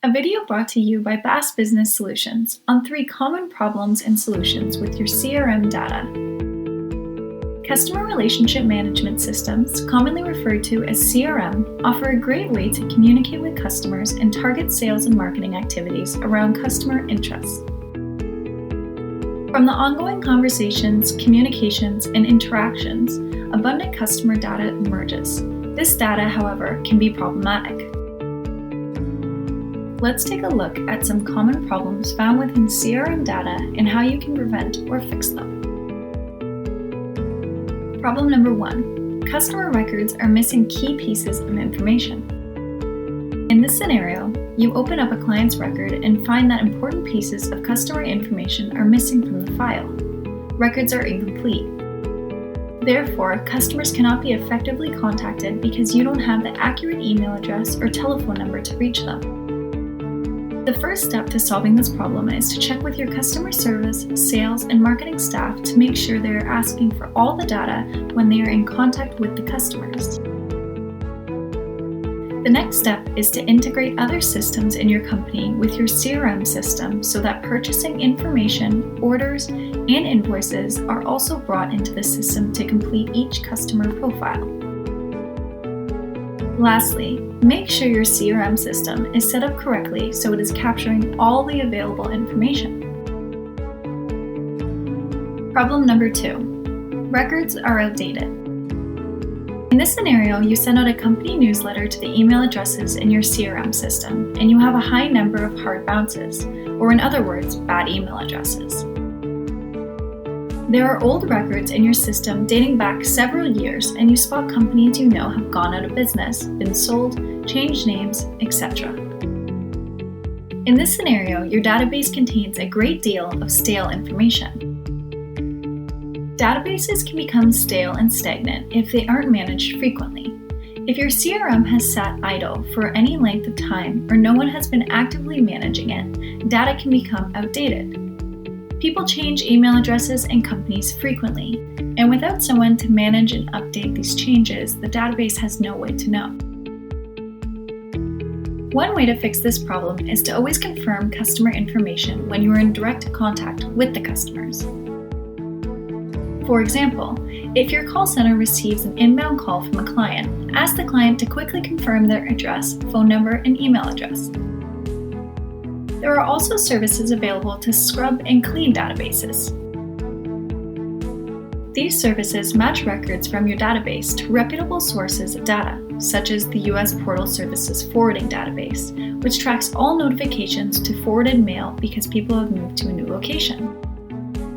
A video brought to you by BAASS Business Solutions on 3 common problems and solutions with your CRM data. Customer Relationship Management Systems, commonly referred to as CRM, offer a great way to communicate with customers and target sales and marketing activities around customer interests. From the ongoing conversations, communications, and interactions, abundant customer data emerges. This data, however, can be problematic. Let's take a look at some common problems found within CRM data and how you can prevent or fix them. Problem number 1. Customer records are missing key pieces of information. In this scenario, you open up a client's record and find that important pieces of customer information are missing from the file. Records are incomplete. Therefore, customers cannot be effectively contacted because you don't have the accurate email address or telephone number to reach them. The first step to solving this problem is to check with your customer service, sales, and marketing staff to make sure they are asking for all the data when they are in contact with the customers. The next step is to integrate other systems in your company with your CRM system so that purchasing information, orders, and invoices are also brought into the system to complete each customer profile. Lastly, make sure your CRM system is set up correctly so it is capturing all the available information. Problem number 2. Records are outdated. In this scenario, you send out a company newsletter to the email addresses in your CRM system, and you have a high number of hard bounces, or in other words, bad email addresses. There are old records in your system dating back several years, and you spot companies you know have gone out of business, been sold, changed names, etc. In this scenario, your database contains a great deal of stale information. Databases can become stale and stagnant if they aren't managed frequently. If your CRM has sat idle for any length of time or no one has been actively managing it, data can become outdated. People change email addresses and companies frequently, and without someone to manage and update these changes, the database has no way to know. One way to fix this problem is to always confirm customer information when you are in direct contact with the customers. For example, if your call center receives an inbound call from a client, ask the client to quickly confirm their address, phone number, and email address. There are also services available to scrub and clean databases. These services match records from your database to reputable sources of data, such as the US Portal Services Forwarding Database, which tracks all notifications to forwarded mail because people have moved to a new location.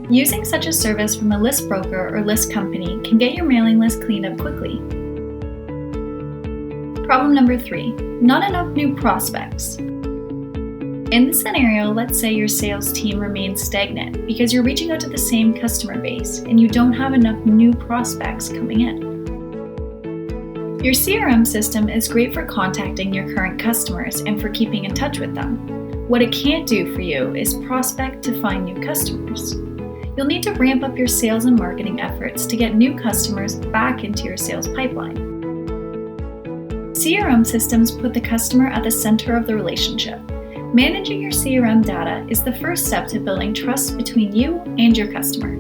Using such a service from a list broker or list company can get your mailing list cleaned up quickly. Problem number 3. Not enough new prospects. In this scenario, let's say your sales team remains stagnant because you're reaching out to the same customer base and you don't have enough new prospects coming in. Your CRM system is great for contacting your current customers and for keeping in touch with them. What it can't do for you is prospect to find new customers. You'll need to ramp up your sales and marketing efforts to get new customers back into your sales pipeline. CRM systems put the customer at the center of the relationship. Managing your CRM data is the first step to building trust between you and your customer.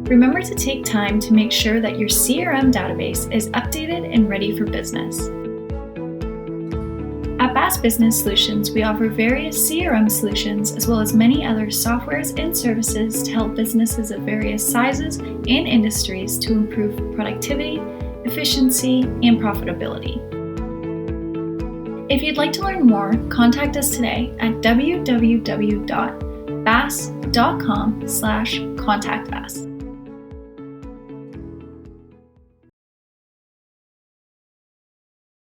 Remember to take time to make sure that your CRM database is updated and ready for business. At BAASS Business Solutions, we offer various CRM solutions as well as many other softwares and services to help businesses of various sizes and industries to improve productivity, efficiency, and profitability. If you'd like to learn more, contact us today at www.baass.com/contactbaass.